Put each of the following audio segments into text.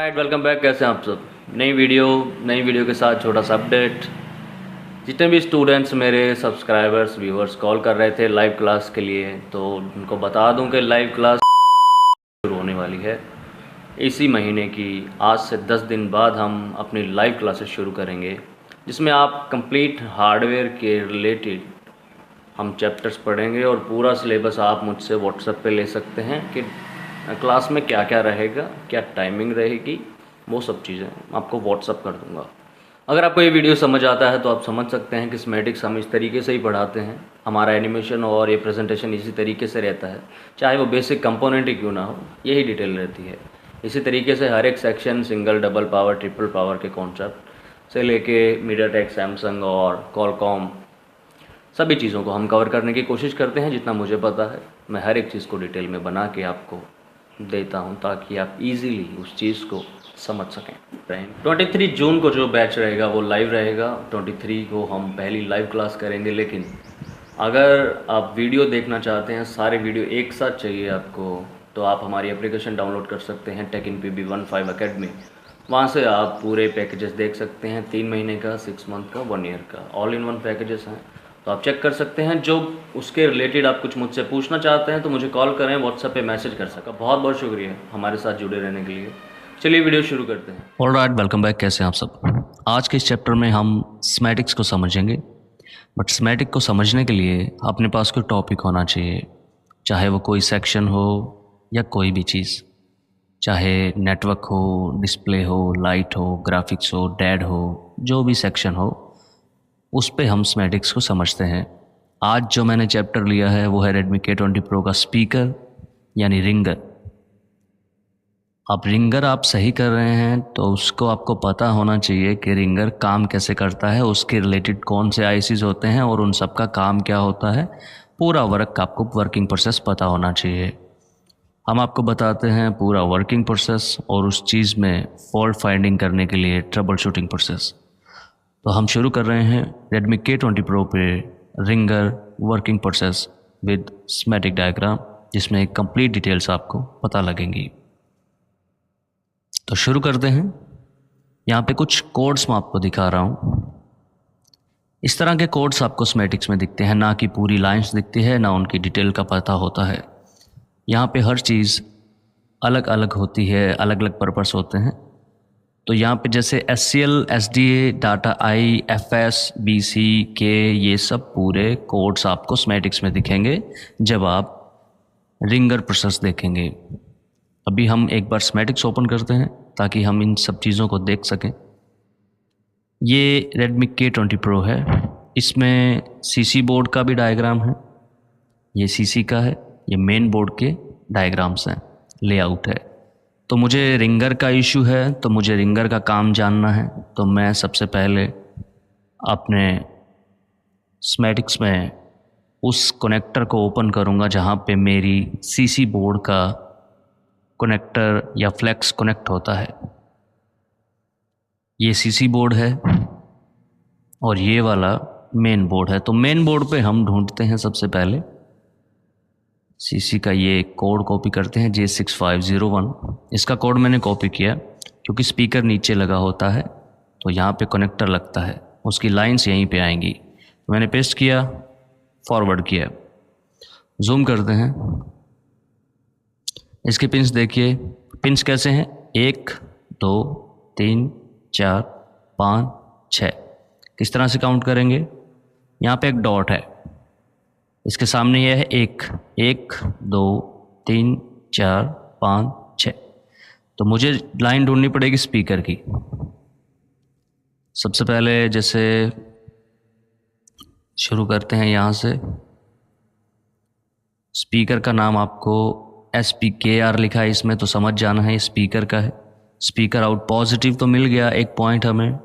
Alright, welcome back. कैसे हैं आप सब? नई वीडियो के साथ छोटा सा अपडेट। जितने भी स्टूडेंट्स मेरे सब्सक्राइबर्स व्यूअर्स कॉल कर रहे थे लाइव क्लास के लिए, तो उनको बता दूं कि लाइव क्लास शुरू होने वाली है इसी महीने की। आज से 10 दिन बाद हम अपनी लाइव क्लासेस शुरू करेंगे, जिसमें आप कंप्लीट हार्डवेयर के रिलेटेड हम चैप्टर्स पढ़ेंगे और पूरा सिलेबस आप मुझसे व्हाट्सएप पे ले सकते हैं कि क्लास में क्या क्या रहेगा, क्या टाइमिंग रहेगी, वो सब चीज़ें आपको व्हाट्सअप कर दूंगा। अगर आपको ये वीडियो समझ आता है तो आप समझ सकते हैं कि स्मेटिक्स हम इस तरीके से ही पढ़ाते हैं। हमारा एनिमेशन और ये प्रेजेंटेशन इसी तरीके से रहता है, चाहे वो बेसिक कंपोनेंट ही क्यों ना हो, यही डिटेल रहती है। इसी तरीके से हर एक section single, double power, triple power के कॉन्सेप्ट से लेके मीडियाटेक, सैमसंग और कॉलकॉम सभी चीज़ों को हम कवर करने की कोशिश करते हैं। जितना मुझे पता है मैं हर एक चीज़ को डिटेल में बना के आपको देता हूं, ताकि आप इजीली उस चीज़ को समझ सकें। 23 जून को जो बैच रहेगा वो लाइव रहेगा। 23 को हम पहली लाइव क्लास करेंगे, लेकिन अगर आप वीडियो देखना चाहते हैं, सारे वीडियो एक साथ चाहिए आपको, तो आप हमारी एप्लीकेशन डाउनलोड कर सकते हैं TechInPB15 अकेडमी। वहाँ से आप पूरे पैकेजेस देख सकते हैं, 3 महीने का, 6 मंथ का, 1 ईयर का, ऑल इन वन पैकेजेस हैं, तो आप चेक कर सकते हैं। जो उसके रिलेटेड आप कुछ मुझसे पूछना चाहते हैं तो मुझे कॉल करें, व्हाट्सएप पे मैसेज कर सका। बहुत बहुत शुक्रिया हमारे साथ जुड़े रहने के लिए। चलिए वीडियो शुरू करते हैं। Alright, welcome back. कैसे हैं आप सब? आज के इस चैप्टर में हम स्मेटिक्स को समझेंगे। बट स्मेटिक को समझने के लिए अपने पास कोई टॉपिक होना चाहिए, चाहे वो कोई सेक्शन हो या कोई भी चीज़, चाहे नेटवर्क हो, डिस्प्ले हो, लाइट हो, ग्राफिक्स हो, डैड हो, जो भी सेक्शन हो, उस पे हम स्मेटिक्स को समझते हैं। आज जो मैंने चैप्टर लिया है वो है Redmi K20 Pro का स्पीकर यानी रिंगर। अब रिंगर आप सही कर रहे हैं तो उसको आपको पता होना चाहिए कि रिंगर काम कैसे करता है, उसके रिलेटेड कौन से आईसीज होते हैं और उन सब का काम क्या होता है। पूरा आपको वर्किंग प्रोसेस पता होना चाहिए। हम आपको बताते हैं पूरा वर्किंग प्रोसेस और उस चीज़ में फॉल्ट फाइंडिंग करने के लिए ट्रबल शूटिंग प्रोसेस। तो हम शुरू कर रहे हैं Redmi K20 Pro पे ringer working process with schematic diagram, जिसमें कंप्लीट डिटेल्स आपको पता लगेंगी। तो शुरू करते हैं। यहाँ पे कुछ कोड्स मैं आपको दिखा रहा हूँ। इस तरह के कोड्स आपको स्मेटिक्स में दिखते हैं, ना कि पूरी लाइंस दिखती है, ना उनकी डिटेल का पता होता है। यहाँ पे हर चीज़ अलग अलग होती है, अलग अलग पर्पस होते हैं। तो यहाँ पे जैसे SCL, SDA, data I, FS, BC, K, ये सब पूरे कोड्स आपको स्मेटिक्स में दिखेंगे जब आप रिंगर प्रोसेस देखेंगे। अभी हम एक बार स्मेटिक्स ओपन करते हैं ताकि हम इन सब चीज़ों को देख सकें। ये Redmi K20 Pro है, इसमें CC बोर्ड का भी डायग्राम है, ये CC का है, ये मेन बोर्ड के डायग्राम्स हैं, लेआउट है। तो मुझे रिंगर का इशू है, तो मुझे रिंगर का काम जानना है, तो मैं सबसे पहले अपने स्मेटिक्स में उस कनेक्टर को ओपन करूँगा जहाँ पे मेरी CC बोर्ड का कनेक्टर या फ्लेक्स कनेक्ट होता है। ये CC बोर्ड है और ये वाला मेन बोर्ड है। तो मेन बोर्ड पे हम ढूंढते हैं सबसे पहले CC का ये कोड कॉपी करते हैं, J6501। इसका कोड मैंने कॉपी किया क्योंकि स्पीकर नीचे लगा होता है, तो यहाँ पे कनेक्टर लगता है, उसकी लाइंस यहीं पे आएंगी। तो मैंने पेस्ट किया, फॉरवर्ड किया। जूम करते हैं, इसके पिंस देखिए। पिंस कैसे हैं? 1 2 3 4 5 6। किस तरह से काउंट करेंगे? यहाँ पे एक डॉट है, इसके सामने यह है 1 1 2 3 4 5 6। तो मुझे लाइन ढूंढनी पड़ेगी स्पीकर की। सबसे पहले जैसे शुरू करते हैं यहाँ से। स्पीकर का नाम आपको SPKR लिखा है इसमें, तो समझ जाना है ये स्पीकर का है। स्पीकर आउट पॉजिटिव तो मिल गया, एक पॉइंट हमें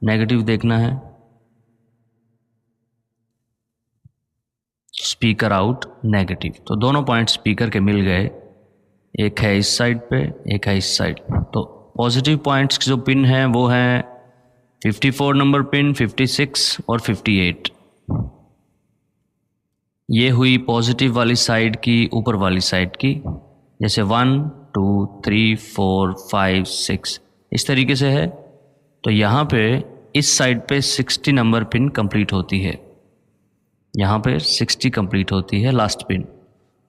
नेगेटिव देखना है। स्पीकर आउट नेगेटिव, तो दोनों पॉइंट स्पीकर के मिल गए, एक है इस साइड पे, एक है इस साइड। तो पॉजिटिव पॉइंट्स की जो पिन है वो है 54 नंबर पिन, 56 और 58। ये हुई पॉजिटिव वाली साइड की, ऊपर वाली साइड की। जैसे 1 2 3 4 5 6 इस तरीके से है। तो यहाँ पे इस साइड पे 60 नंबर पिन कंप्लीट होती है, यहाँ पे 60 कंप्लीट होती है लास्ट पिन।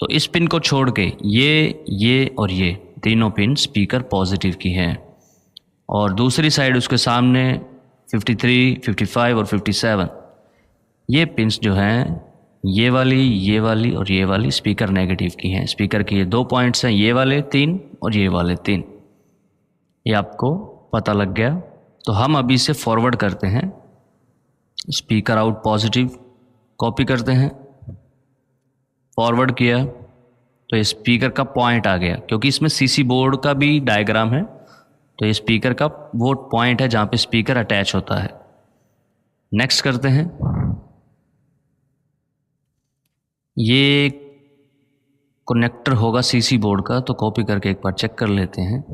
तो इस पिन को छोड़ के ये और ये तीनों पिन स्पीकर पॉजिटिव की हैं, और दूसरी साइड उसके सामने 53, 55 और 57 ये पिन्स जो हैं ये वाली और ये वाली स्पीकर नेगेटिव की हैं। स्पीकर के ये 2 पॉइंट्स हैं, ये वाले 3 और ये वाले 3। ये आपको पता लग गया। तो हम अभी इसे फॉरवर्ड करते हैं, स्पीकर आउट पॉजिटिव कॉपी करते हैं, फॉरवर्ड किया तो ये स्पीकर का पॉइंट आ गया, क्योंकि इसमें सीसी बोर्ड का भी डायग्राम है। तो ये स्पीकर का वो पॉइंट है जहाँ पे स्पीकर अटैच होता है। नेक्स्ट करते हैं, ये कनेक्टर होगा सीसी बोर्ड का, तो कॉपी करके एक बार चेक कर लेते हैं।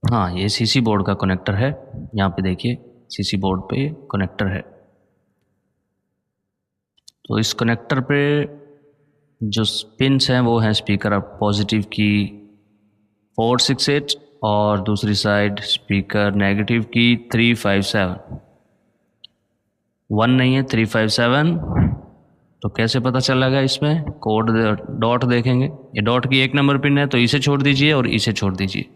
हाँ, ये सीसी बोर्ड का कनेक्टर है, यहाँ पे देखिए सीसी बोर्ड पे कनेक्टर है। तो इस कनेक्टर पे जो पिन्स हैं वो हैं स्पीकर पॉजिटिव की 468 और दूसरी साइड स्पीकर नेगेटिव की 357। 1 नहीं है, 357। तो कैसे पता चलेगा? इसमें कोड डॉट देखेंगे, ये डॉट की 1 नंबर पिन है, तो इसे छोड़ दीजिए और इसे छोड़ दीजिए।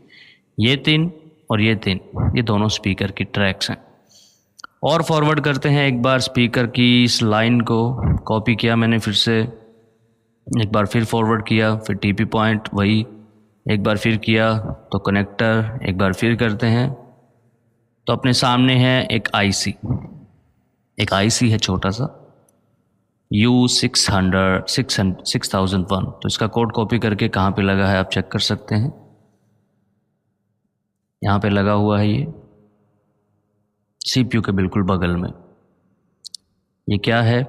ये 3 और ये 3 ये दोनों स्पीकर की ट्रैक्स हैं। और फॉरवर्ड करते हैं एक बार स्पीकर की इस लाइन को, कॉपी किया मैंने, फिर से एक बार फिर फॉरवर्ड किया, फिर टीपी पॉइंट वही एक बार फिर किया, तो कनेक्टर एक बार फिर करते हैं। तो अपने सामने है एक आईसी है छोटा सा U6001। तो इसका कोड कॉपी करके कहाँ पे लगा है आप चेक कर सकते हैं, यहाँ पे लगा हुआ है, ये सीपीयू के बिल्कुल बगल में। ये क्या है?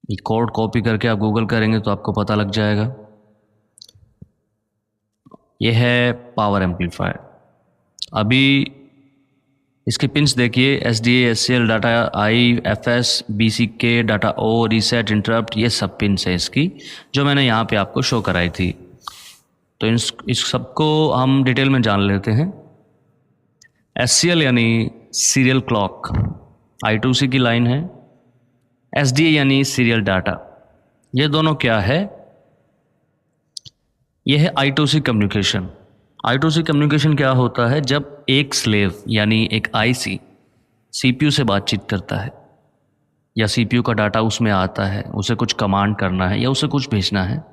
ये कोड कॉपी करके आप गूगल करेंगे तो आपको पता लग जाएगा। ये है पावर एम्पलीफायर। अभी इसके पिन्स देखिए, SDA, SCL, data I, FS, BCK, data O, reset, interrupt, ये सब पिन्स है इसकी, जो मैंने यहाँ पे आपको शो कराई थी। तो इस सबको हम डिटेल में जान लेते हैं। SCL यानी सीरियल क्लॉक, I2C की लाइन है। SDA यानी सीरियल डाटा। ये दोनों क्या है? ये है I2C कम्युनिकेशन। I2C कम्युनिकेशन क्या होता है? जब एक स्लेव यानी एक IC CPU से बातचीत करता है, या CPU का डाटा उसमें आता है, उसे कुछ कमांड करना है या उसे कुछ भेजना है,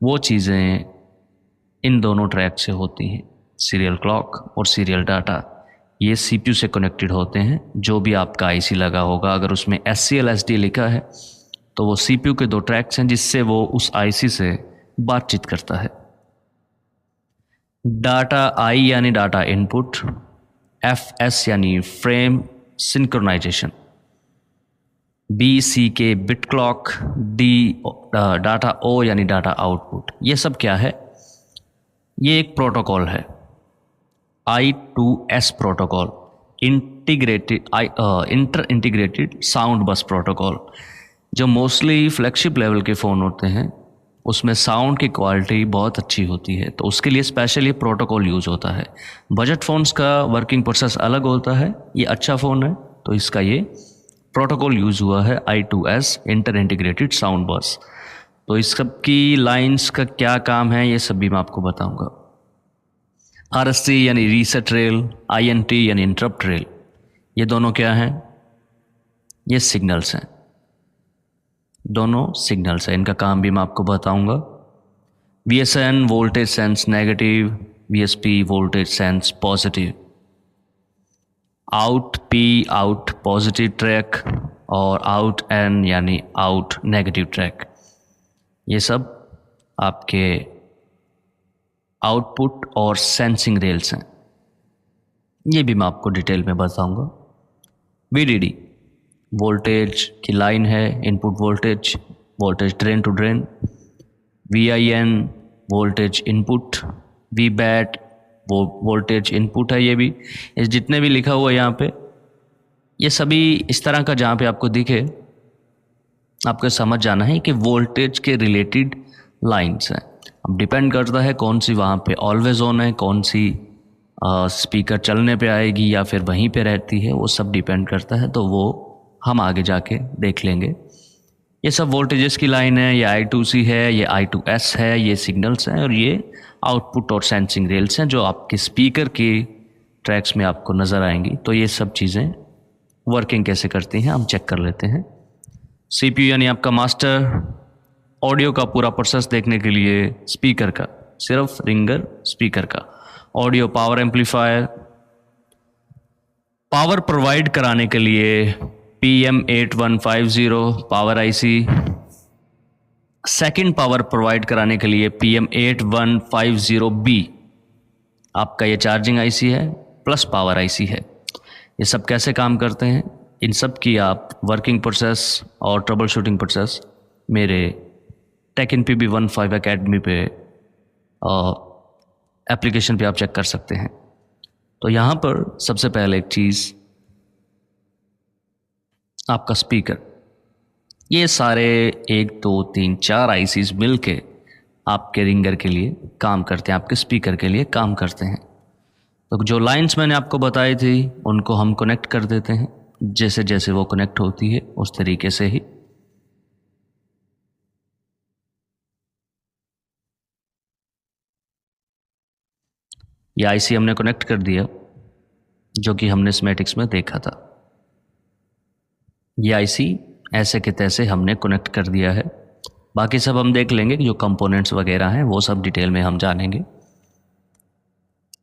वो चीज़ें इन दोनों ट्रैक से होती हैं। सीरियल क्लॉक और सीरियल डाटा ये CPU से कनेक्टेड होते हैं। जो भी आपका IC लगा होगा, अगर उसमें SCL SD लिखा है तो वो CPU के 2 ट्रैक्स हैं जिससे वो उस IC से बातचीत करता है। डाटा I यानी डाटा इनपुट, FS यानी frame synchronisation, BCK bit clock, data O यानी डाटा आउटपुट। ये सब क्या है? ये एक प्रोटोकॉल है, I2S protocol, inter integrated sound bus protocol. जो मोस्टली फ्लैगशिप लेवल के फ़ोन होते हैं उसमें साउंड की क्वालिटी बहुत अच्छी होती है, तो उसके लिए स्पेशल ये प्रोटोकॉल यूज़ होता है। बजट फ़ोन्स का वर्किंग प्रोसेस अलग होता है, ये अच्छा फ़ोन है तो इसका ये प्रोटोकॉल यूज़ हुआ है, I2S इंटर इंटीग्रेटेड साउंड बस। तो इस सब की लाइंस का क्या काम है ये सब भी मैं आपको बताऊंगा। RST यानी रीसेट रेल, INT यानी इंटरप्ट रेल, ये दोनों क्या हैं? ये सिग्नल्स हैं, दोनों सिग्नल्स हैं। इनका काम भी मैं आपको बताऊंगा। VSN voltage sense negative, VSP voltage sense positive, out P out positive track और आउट N यानी आउट नेगेटिव ट्रैक। ये सब आपके आउटपुट और सेंसिंग रेल्स हैं, ये भी मैं आपको डिटेल में बताऊंगा। VDD वोल्टेज की लाइन है, input voltage drain to drain. VIN voltage input, VBAT वो वोल्टेज इनपुट है। ये भी इस जितने भी लिखा हुआ है यहाँ पे, ये सभी इस तरह का जहाँ पे आपको दिखे आपको समझ जाना है कि वोल्टेज के रिलेटेड लाइंस हैं। अब डिपेंड करता है कौन सी वहाँ पे ऑलवेज ऑन है, कौन सी स्पीकर चलने पे आएगी या फिर वहीं पे रहती है, वो सब डिपेंड करता है। तो वो हम आगे जाके देख लेंगे। ये सब वोल्टेजेस की लाइन है, ये I2C है, ये I2S है, ये सिग्नल्स हैं और ये आउटपुट और सेंसिंग रेल्स हैं जो आपके स्पीकर के ट्रैक्स में आपको नज़र आएंगी। तो ये सब चीज़ें वर्किंग कैसे करती हैं हम चेक कर लेते हैं। CPU यानी आपका मास्टर, ऑडियो का पूरा प्रोसेस देखने के लिए स्पीकर का, सिर्फ रिंगर स्पीकर का। Audio power amplifier, power provide कराने के लिए PM8150 power IC, second power provide कराने के लिए PM8150B आपका ये चार्जिंग IC है प्लस पावर IC है। ये सब कैसे काम करते हैं, इन सब की आप वर्किंग प्रोसेस और ट्रबल शूटिंग प्रोसेस मेरे टेक इन PB15 एकेडमी पे एप्लीकेशन पे आप चेक कर सकते हैं। तो यहाँ पर सबसे पहले एक चीज़, आपका स्पीकर, ये सारे 1 2 3 4 ICs मिलके आपके रिंगर के लिए काम करते हैं, आपके स्पीकर के लिए काम करते हैं। तो जो लाइंस मैंने आपको बताई थी उनको हम कनेक्ट कर देते हैं, जैसे जैसे वो कनेक्ट होती है उस तरीके से ही। ये IC हमने कनेक्ट कर दिया जो कि हमने स्कीमेटिक्स में देखा था। ये IC ऐसे के तैसे हमने कनेक्ट कर दिया है। बाकी सब हम देख लेंगे, जो कंपोनेंट्स वगैरह हैं वो सब डिटेल में हम जानेंगे।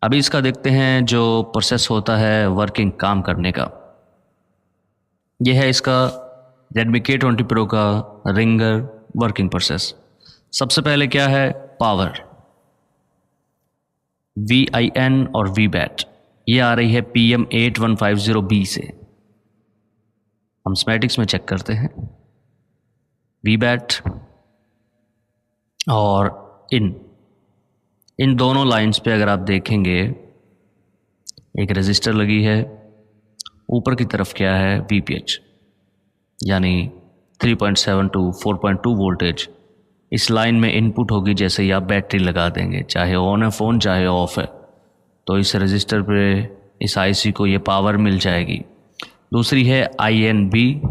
अभी इसका देखते हैं जो प्रोसेस होता है वर्किंग काम करने का। यह है इसका Redmi K20 Pro का रिंगर वर्किंग प्रोसेस। सबसे पहले क्या है, पावर, VIN और VBAT, ये आ रही है PM8150B से। हम स्कीमेटिक्स में चेक करते हैं। VBAT और इन दोनों लाइंस पे अगर आप देखेंगे एक रजिस्टर लगी है, ऊपर की तरफ क्या है, VPH यानी 3.7 to 4.2 वोल्टेज इस लाइन में इनपुट होगी। जैसे ही आप बैटरी लगा देंगे, चाहे ऑन है फ़ोन चाहे ऑफ है, तो इस रजिस्टर पे इस IC को ये पावर मिल जाएगी। दूसरी है INB,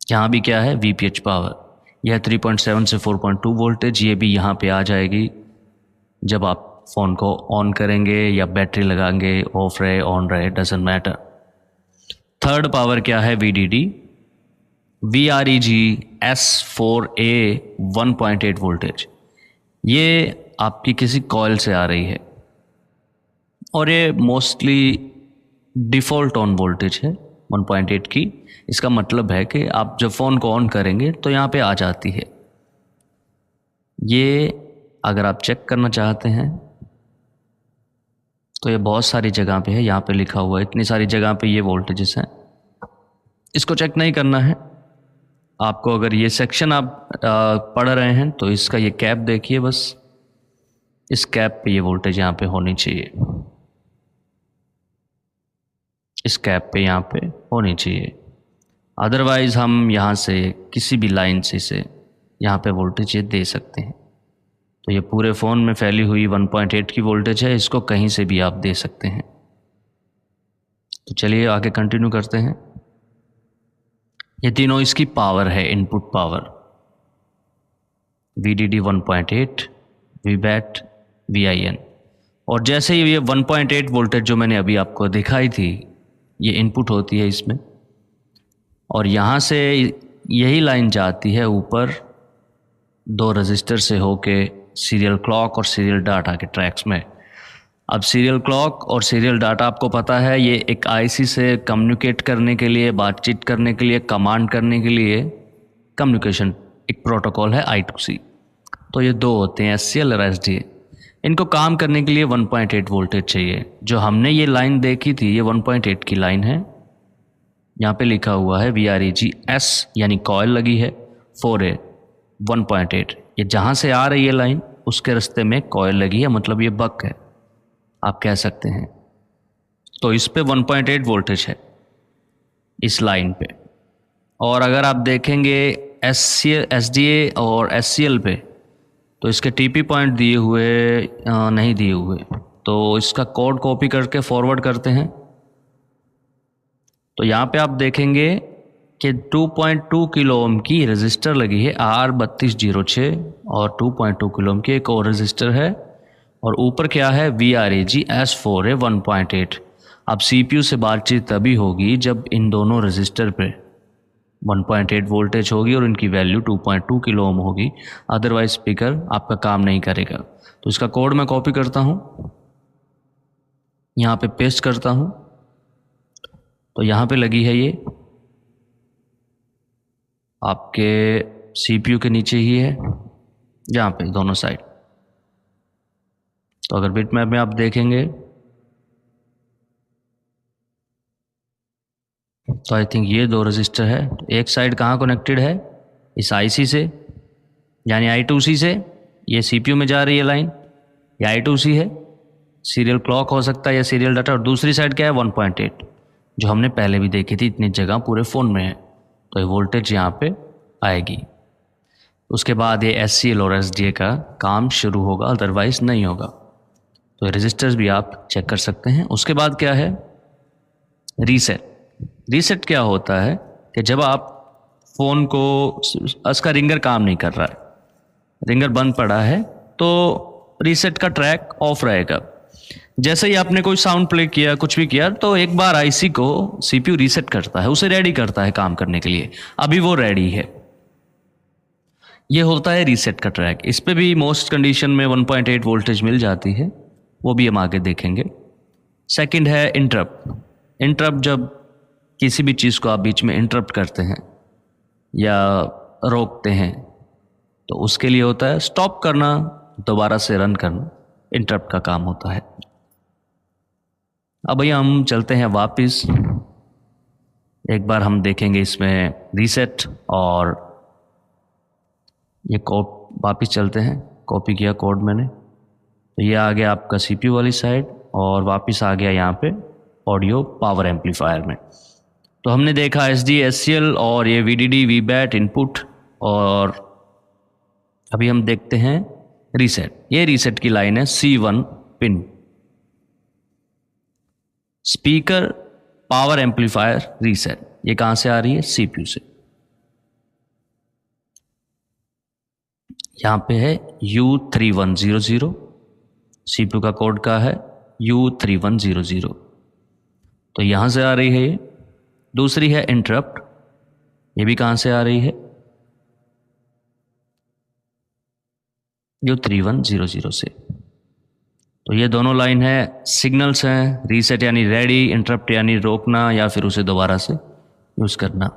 यहाँ भी क्या है, VPH पावर। यह 3.7 से 4.2 वोल्टेज, ये भी यहाँ पे आ जाएगी जब आप फ़ोन को ऑन करेंगे या बैटरी लगाएंगे, ऑफ रहे ऑन रहे डजेंट मैटर। थर्ड पावर क्या है, VDD, VREG S4A 1.8 वोल्टेज। ये आपकी किसी कॉइल से आ रही है और ये मोस्टली डिफ़ॉल्ट ऑन वोल्टेज है 1.8 की। इसका मतलब है कि आप जब फ़ोन को ऑन करेंगे तो यहाँ पे आ जाती है। ये अगर आप चेक करना चाहते हैं तो ये बहुत सारी जगह पे है, यहाँ पे लिखा हुआ है, इतनी सारी जगह पे ये वोल्टेजेस हैं। इसको चेक नहीं करना है आपको। अगर ये सेक्शन आप पढ़ रहे हैं तो इसका ये कैप देखिए, बस इस कैप पे ये वोल्टेज यहाँ पे होनी चाहिए, इस कैप पे यहाँ पे होनी चाहिए। अदरवाइज़ हम यहाँ से किसी भी लाइन से यहाँ पे वोल्टेज ये दे सकते हैं। तो ये पूरे फ़ोन में फैली हुई 1.8 की वोल्टेज है, इसको कहीं से भी आप दे सकते हैं। तो चलिए आगे कंटिन्यू करते हैं। ये तीनों इसकी पावर है, input power, VDD 1.8, VBAT, VIN। और जैसे ही ये 1.8 वोल्टेज जो मैंने अभी आपको दिखाई थी, ये इनपुट होती है इसमें, और यहाँ से यही लाइन जाती है ऊपर 2 रजिस्टर से होके सीरियल क्लॉक और सीरियल डाटा के ट्रैक्स में। अब सीरियल क्लॉक और सीरियल डाटा आपको पता है, ये एक IC से कम्युनिकेट करने के लिए, बातचीत करने के लिए, कमांड करने के लिए कम्युनिकेशन एक प्रोटोकॉल है I2C। तो ये 2 होते हैं, SCL और SDA। इनको काम करने के लिए 1.8 वोल्टेज चाहिए। जो हमने ये लाइन देखी थी ये 1.8 की लाइन है। यहाँ पे लिखा हुआ है VREG S यानी कॉयल लगी है 4A 1.8। ये जहाँ से आ रही है लाइन उसके रास्ते में कॉयल लगी है, मतलब ये बक है आप कह सकते हैं। तो इस पे 1.8 वोल्टेज है इस लाइन पे। और अगर आप देखेंगे SDA और SCL पे तो इसके TP पॉइंट दिए हुए नहीं दिए हुए, तो इसका कोड कॉपी करके फॉरवर्ड करते हैं। तो यहाँ पे आप देखेंगे कि 2.2 किलो ओम की रजिस्टर लगी है R3206 और 2.2 किलो ओम की एक और रजिस्टर है, और ऊपर क्या है VRAG S4 1.8। अब CPU से बातचीत तभी होगी जब इन दोनों रजिस्टर पे 1.8 वोल्टेज होगी और इनकी वैल्यू 2.2 किलो ओम होगी, अदरवाइज स्पीकर आपका काम नहीं करेगा। तो इसका कोड मैं कॉपी करता हूँ, यहाँ पे पेस्ट करता हूँ। तो यहाँ पे लगी है ये आपके CPU के नीचे ही है, यहाँ पे दोनों साइड। तो अगर बिट मैप में आप देखेंगे तो आई थिंक ये दो रजिस्टर है। तो एक साइड कहाँ कनेक्टेड है, इस IC से यानी I2C से, ये CPU में जा रही है लाइन, ये I2C है, सीरियल क्लॉक हो सकता है या सीरियल डाटा। और दूसरी साइड क्या है 1.8, जो हमने पहले भी देखी थी, इतनी जगह पूरे फ़ोन में है। तो ये वोल्टेज यहाँ पे आएगी। उसके बाद ये SCL और SDA का काम शुरू होगा, अदरवाइज नहीं होगा। तो ये रजिस्टर्स भी आप चेक कर सकते हैं। उसके बाद क्या है रीसेट। रीसेट क्या होता है कि जब आप फ़ोन को, उसका रिंगर काम नहीं कर रहा है, रिंगर बंद पड़ा है, तो रीसेट का ट्रैक ऑफ रहेगा। जैसे ही आपने कोई साउंड प्ले किया, कुछ भी किया, तो एक बार IC को CPU रीसेट करता है, उसे रेडी करता है काम करने के लिए, अभी वो रेडी है। ये होता है रीसेट का ट्रैक। इस पे भी मोस्ट कंडीशन में 1.8 वोल्टेज मिल जाती है, वो भी हम आगे देखेंगे। सेकंड है इंटरप्ट। इंटरप्ट जब किसी भी चीज़ को आप बीच में इंटरप्ट करते हैं या रोकते हैं, तो उसके लिए होता है स्टॉप करना, दोबारा से रन करना, इंटरप्ट का काम होता है। अब भैया हम चलते हैं वापस, एक बार हम देखेंगे इसमें रीसेट और ये कोड वापस चलते हैं। कॉपी किया कोड मैंने, तो ये आ गया आपका CPU वाली साइड और वापस आ गया यहाँ पे ऑडियो पावर एम्पलीफायर में। तो हमने देखा SDA SCL और ये VDD VBAT इनपुट, और अभी हम देखते हैं रीसेट। ये रीसेट की लाइन है C1 pin, speaker power amplifier reset. ये कहां से आ रही है CPU से। यहां पे है U3100, CPU का कोड का है U3100, तो यहां से आ रही है ये। दूसरी है इंटरप्ट, ये भी कहां से आ रही है U3100 से। तो ये दोनों लाइन है, सिग्नल्स हैं, रीसेट यानी रेडी, इंटरप्ट यानी रोकना या फिर उसे दोबारा से यूज़ करना।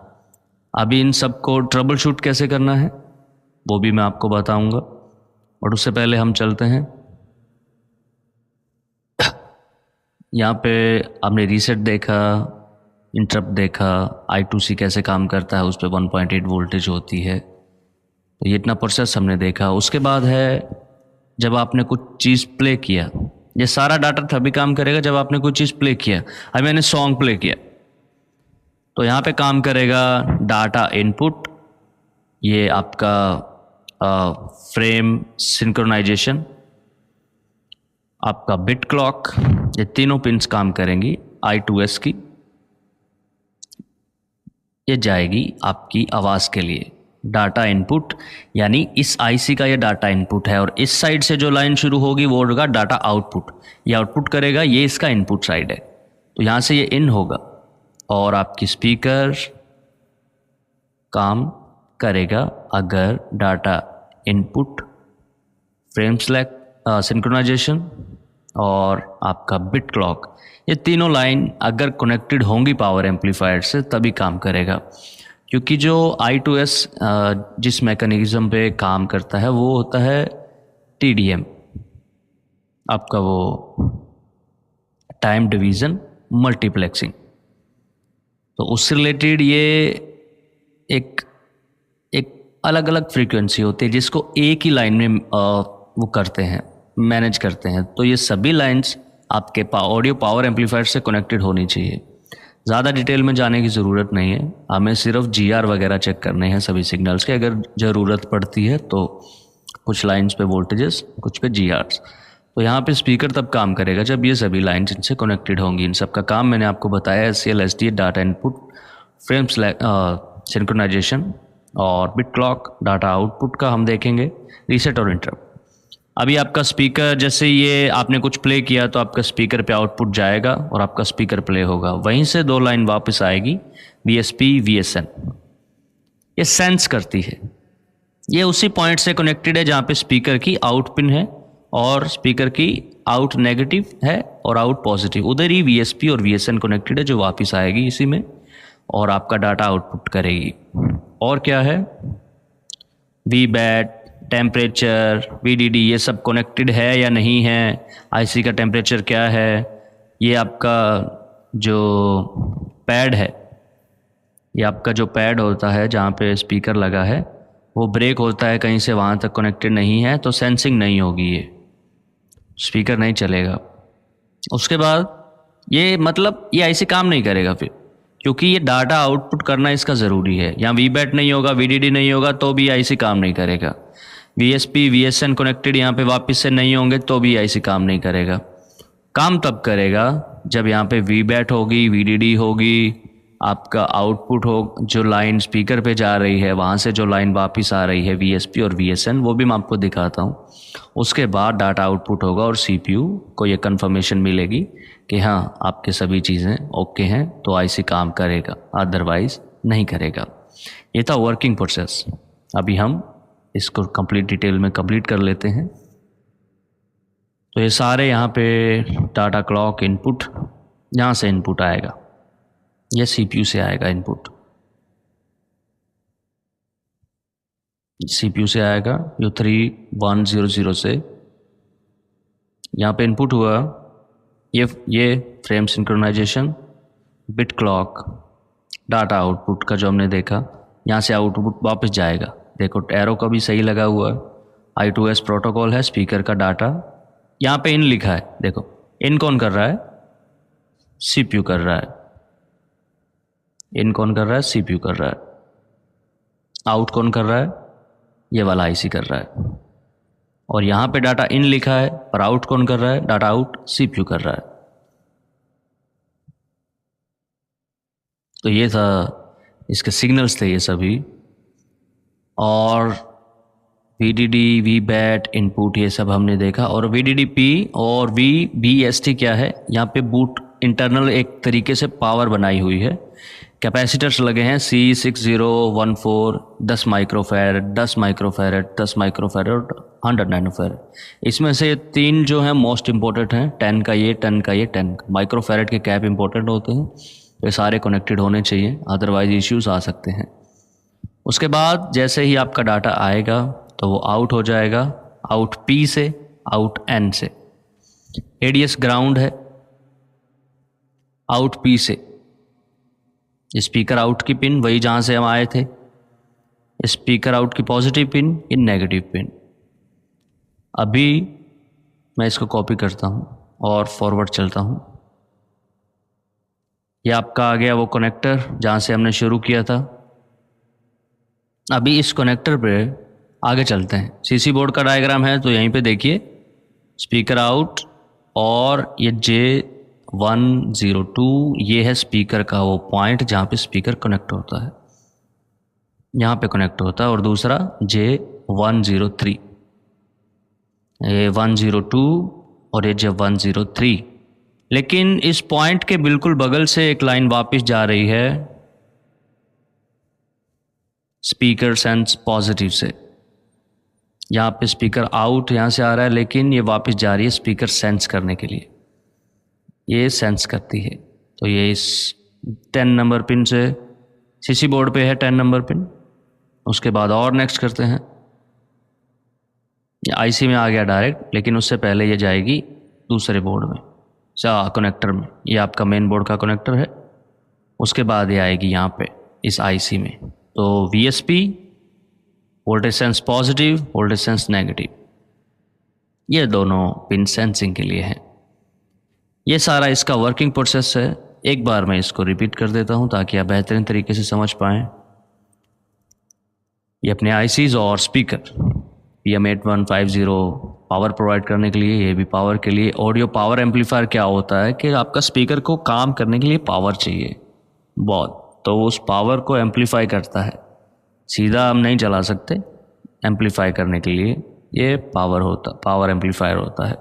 अभी इन सब को ट्रबल शूट कैसे करना है वो भी मैं आपको बताऊंगा, और उससे पहले हम चलते हैं यहाँ पे। आपने रीसेट देखा, इंटरप्ट देखा, I2C कैसे काम करता है, उस पर 1.8 वोल्टेज होती है, तो ये इतना प्रोसेस हमने देखा। उसके बाद है जब आपने कुछ चीज़ प्ले किया, ये सारा डाटा तभी काम करेगा जब आपने कोई चीज़ प्ले किया। अभी मैंने सॉन्ग प्ले किया, तो यहाँ पे काम करेगा डाटा इनपुट, ये आपका फ्रेम सिंक्रोनाइजेशन, आपका बिट क्लॉक, ये तीनों पिन्स काम करेंगी I2S की। ये जाएगी आपकी आवाज़ के लिए डाटा इनपुट, यानी इस IC का ये डाटा इनपुट है, और इस साइड से जो लाइन शुरू होगी वो होगा डाटा आउटपुट। ये आउटपुट करेगा, ये इसका इनपुट साइड है, तो यहाँ से ये इन होगा और आपकी स्पीकर काम करेगा अगर data input, frame select, synchronisation और आपका बिट क्लॉक, ये तीनों लाइन अगर कनेक्टेड होंगी पावर एम्पलीफायर से तभी काम करेगा। क्योंकि जो I2S जिस मैकेनिज्म पे काम करता है वो होता है TDM, आपका वो टाइम डिवीज़न मल्टीप्लेक्सिंग। तो उससे रिलेटेड ये एक अलग अलग फ्रीक्वेंसी होती है जिसको एक ही लाइन में वो करते हैं, मैनेज करते हैं। तो ये सभी लाइंस आपके ऑडियो पावर एम्पलीफायर से कनेक्टेड होनी चाहिए। ज़्यादा डिटेल में जाने की ज़रूरत नहीं है, हमें सिर्फ GR वगैरह चेक करने हैं सभी सिग्नल्स के। अगर ज़रूरत पड़ती है तो कुछ लाइंस पे वोल्टेजेस, कुछ पे GRs। तो यहाँ पे स्पीकर तब काम करेगा जब ये सभी लाइंस इनसे कनेक्टेड होंगी। इन सब का काम मैंने आपको बताया, SCL, SDA, data input, frame synchronisation और बिट क्लॉक। डाटा आउटपुट का हम देखेंगे रीसेट और इंटरप्ट। अभी आपका स्पीकर, जैसे ये आपने कुछ प्ले किया तो आपका स्पीकर पे आउटपुट जाएगा और आपका स्पीकर प्ले होगा। वहीं से 2 लाइन वापस आएगी VSP, VSN। ये सेंस करती है, ये उसी पॉइंट से कनेक्टेड है जहाँ पे स्पीकर की आउट पिन है और स्पीकर की आउट नेगेटिव है और आउट पॉजिटिव। उधर ही VSP और VSN कनेक्टेड है जो वापस आएगी इसी में और आपका डाटा आउटपुट करेगी। और क्या है, VBAT, टेम्परेचर, VDD, ये सब कनेक्टेड है या नहीं है, IC का टेम्परेचर क्या है, ये आपका जो पैड है, ये आपका जो पैड होता है जहाँ पे स्पीकर लगा है वो ब्रेक होता है कहीं से, वहाँ तक कनेक्टेड नहीं है तो सेंसिंग नहीं होगी, ये स्पीकर नहीं चलेगा। उसके बाद ये मतलब ये IC काम नहीं करेगा फिर, क्योंकि ये डाटा आउटपुट करना इसका ज़रूरी है। यहाँ VBAT नहीं होगा, VDD नहीं होगा तो भी IC काम नहीं करेगा। VSP, VSN कनेक्टेड यहाँ पे वापस से नहीं होंगे तो भी IC काम नहीं करेगा। काम तब करेगा जब यहाँ पे VBAT होगी, VDD होगी, आपका आउटपुट हो, जो लाइन स्पीकर पे जा रही है वहाँ से जो लाइन वापस आ रही है VSP और VSN, वो भी मैं आपको दिखाता हूँ। उसके बाद डाटा आउटपुट होगा और CPU को ये कंफर्मेशन मिलेगी कि हाँ आपके सभी चीज़ें ओके हैं तो IC काम करेगा, अदरवाइज नहीं करेगा। ये था वर्किंग प्रोसेस। अभी हम इसको कंप्लीट डिटेल में कंप्लीट कर लेते हैं। तो ये सारे यहाँ पे डाटा क्लॉक इनपुट, यहाँ से इनपुट आएगा, ये CPU से आएगा इनपुट, CPU से आएगा U3100 से। यहाँ पे इनपुट हुआ ये frame synchronisation, bit clock, data output का जो हमने देखा, यहाँ से आउटपुट वापस जाएगा। देखो एरो का भी सही लगा हुआ है, I2S प्रोटोकॉल है, स्पीकर का डाटा, यहाँ पे इन लिखा है। देखो इन कौन कर रहा है, CPU कर रहा है। इन कौन कर रहा है, CPU कर रहा है। आउट कौन कर रहा है, ये वाला IC कर रहा है। और यहाँ पे डाटा इन लिखा है और आउट कौन कर रहा है, डाटा आउट CPU कर रहा है। तो ये था, इसके सिग्नल्स थे ये सभी। और VDD, VBAT, इनपुट, ये सब हमने देखा। और VDD-P और VBST क्या है, यहाँ पे बूट इंटरनल एक तरीके से पावर बनाई हुई है। कैपेसिटर्स लगे हैं C6014, 10 microfarad, 10 microfarad, 10 microfarad, 100 nanofarad. इसमें से 3 जो हैं मोस्ट इंपॉर्टेंट हैं, 10 का ये, 10 का ये, 10 का। माइक्रोफैरड के कैप इंपॉर्टेंट होते हैं, ये सारे कनेक्टेड होने चाहिए, अदरवाइज इश्यूज आ सकते हैं। उसके बाद जैसे ही आपका डाटा आएगा तो वो आउट हो जाएगा, आउट P से, आउट N से। ADS ग्राउंड है, आउट P से। स्पीकर आउट की पिन वही जहाँ से हम आए थे, स्पीकर आउट की पॉजिटिव पिन, इन नेगेटिव पिन। अभी मैं इसको कॉपी करता हूँ और फॉरवर्ड चलता हूँ। ये आपका आ गया वो कनेक्टर जहाँ से हमने शुरू किया था। अभी इस कनेक्टर पे आगे चलते हैं। CC बोर्ड का डायग्राम है तो यहीं पे देखिए, स्पीकर आउट और ये J102, ये है स्पीकर का वो पॉइंट जहाँ पे स्पीकर कनेक्ट होता है, यहाँ पे कनेक्ट होता है। और दूसरा J103, ये 102 और ये J103। लेकिन इस पॉइंट के बिल्कुल बगल से एक लाइन वापस जा रही है स्पीकर सेंस पॉजिटिव से। यहाँ पे स्पीकर आउट यहाँ से आ रहा है, लेकिन ये वापस जा रही है स्पीकर सेंस करने के लिए, ये सेंस करती है। तो ये इस 10 नंबर पिन से, CC बोर्ड पे है 10 नंबर पिन। उसके बाद और नेक्स्ट करते हैं, ये IC में आ गया डायरेक्ट, लेकिन उससे पहले ये जाएगी दूसरे बोर्ड में, कनेक्टर में। ये आपका मेन बोर्ड का कनेक्टर है। उसके बाद ये आएगी यहाँ पे इस IC में। तो VSP, voltage sense positive, voltage sense negative, ये दोनों पिन सेंसिंग के लिए हैं। ये सारा इसका वर्किंग प्रोसेस है। एक बार मैं इसको रिपीट कर देता हूँ ताकि आप बेहतरीन तरीके से समझ पाएँ। ये अपने आईसीज और स्पीकर PM8150 पावर प्रोवाइड करने के लिए, ये भी पावर के लिए। ऑडियो पावर एम्पलीफायर क्या होता है कि आपका स्पीकर को काम करने के लिए पावर चाहिए बहुत, तो उस पावर को एम्पलीफाई करता है। सीधा हम नहीं चला सकते, एम्पलीफाई करने के लिए ये पावर एम्पलीफायर होता है।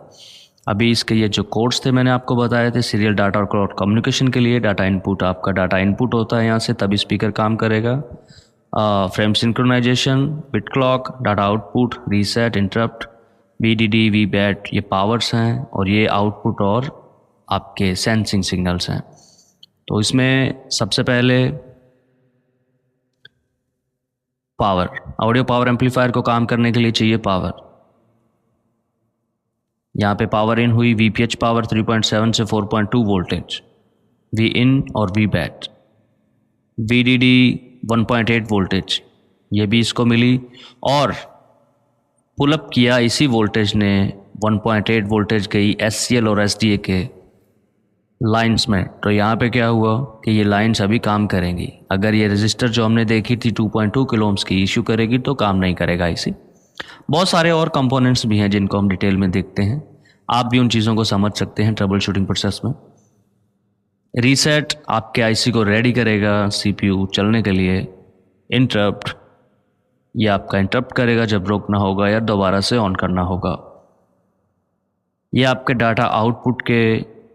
अभी इसके ये जो कोड्स थे मैंने आपको बताए थे, सीरियल डाटा और क्लाउड कम्युनिकेशन के लिए डाटा इनपुट, आपका डाटा इनपुट होता है यहाँ से, तभी स्पीकर काम करेगा। Frame synchronisation, bit clock, data output, reset, interrupt, VDD, VBAT, ये पावर्स हैं और ये आउटपुट और आपके सेंसिंग सिग्नल्स हैं। तो इसमें सबसे पहले पावर, ऑडियो पावर एम्पलीफायर को काम करने के लिए चाहिए पावर। यहाँ पे पावर इन हुई VPH पावर 3.7 से 4.2 वोल्टेज, V इन और VBAT, VDD 1.8 वोल्टेज, ये भी इसको मिली, और पुलअप किया इसी वोल्टेज ने 1.8 वोल्टेज गई SCL और SDA के लाइंस में। तो यहाँ पे क्या हुआ कि ये लाइंस अभी काम करेंगी। अगर ये रजिस्टर जो हमने देखी थी 2.2 किलो ओम्स की इशू करेगी तो काम नहीं करेगा इसी। बहुत सारे और कंपोनेंट्स भी हैं जिनको हम डिटेल में देखते हैं, आप भी उन चीज़ों को समझ सकते हैं ट्रबल शूटिंग प्रोसेस में। रीसेट आपके आईसी को रेडी करेगा CPU चलने के लिए। इंटरप्ट, ये आपका इंटरप्ट करेगा जब रोकना होगा या दोबारा से ऑन करना होगा। ये आपके डाटा आउटपुट के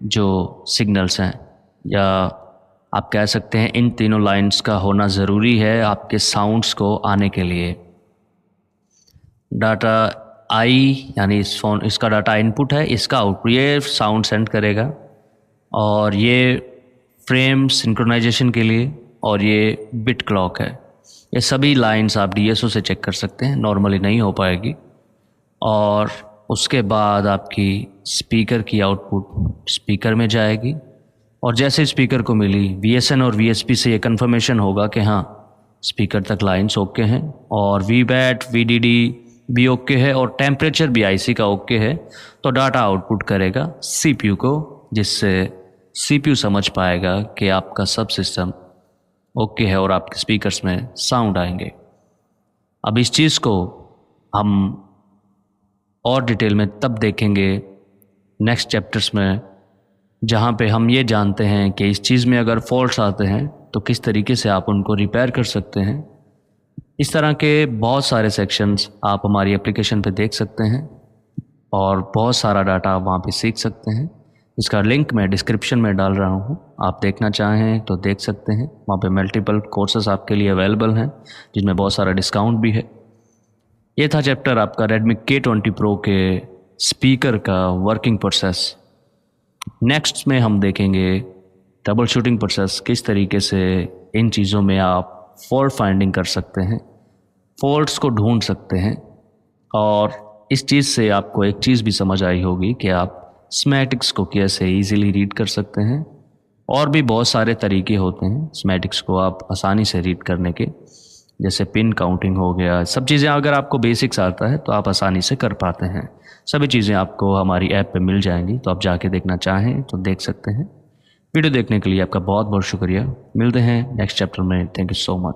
जो सिग्नल्स हैं, या आप कह सकते हैं इन तीनों लाइंस का होना ज़रूरी है आपके साउंड्स को आने के लिए। डाटा आई यानी इसका डाटा इनपुट है, इसका आउटपुट ये साउंड सेंड करेगा, और ये फ्रेम सिंक्रोनाइजेशन के लिए, और ये बिट क्लॉक है। ये सभी लाइंस आप DSO से चेक कर सकते हैं, नॉर्मली नहीं हो पाएगी। और उसके बाद आपकी स्पीकर की आउटपुट स्पीकर में जाएगी, और जैसे स्पीकर को मिली VSN और VSP से ये कन्फर्मेशन होगा कि हाँ स्पीकर तक लाइंस ओके हैं, और VBAT VDD भी ओके है, और टेम्परेचर भी IC का ओके है, तो डाटा आउटपुट करेगा CPU को, जिससे CPU समझ पाएगा कि आपका सब सिस्टम ओके है और आपके स्पीकर्स में साउंड आएंगे। अब इस चीज़ को हम और डिटेल में तब देखेंगे नेक्स्ट चैप्टर्स में, जहाँ पे हम ये जानते हैं कि इस चीज़ में अगर फॉल्ट्स आते हैं तो किस तरीके से आप उनको रिपेयर कर सकते हैं। इस तरह के बहुत सारे सेक्शंस आप हमारी एप्लीकेशन पे देख सकते हैं, और बहुत सारा डाटा आप वहाँ पे सीख सकते हैं। इसका लिंक मैं डिस्क्रिप्शन में डाल रहा हूँ, आप देखना चाहें तो देख सकते हैं। वहाँ पे मल्टीपल कोर्सेज आपके लिए अवेलेबल हैं जिसमें बहुत सारा डिस्काउंट भी है। ये था चैप्टर आपका Redmi K20 Pro के स्पीकर का वर्किंग प्रोसेस। नेक्स्ट में हम देखेंगे ट्रबल शूटिंग प्रोसेस, किस तरीके से इन चीज़ों में आप फॉल्ट फाइंडिंग कर सकते हैं, फॉल्ट्स को ढूंढ सकते हैं। और इस चीज़ से आपको एक चीज़ भी समझ आई होगी कि आप स्मैटिक्स को कैसे इजीली रीड कर सकते हैं, और भी बहुत सारे तरीके होते हैं स्मैटिक्स को आप आसानी से रीड करने के, जैसे पिन काउंटिंग हो गया। सब चीज़ें अगर आपको बेसिक्स आता है तो आप आसानी से कर पाते हैं। सभी चीज़ें आपको हमारी ऐप पे मिल जाएंगी, तो आप जाके देखना चाहें तो देख सकते हैं। वीडियो देखने के लिए आपका बहुत बहुत शुक्रिया। मिलते हैं नेक्स्ट चैप्टर में। Thank you so much.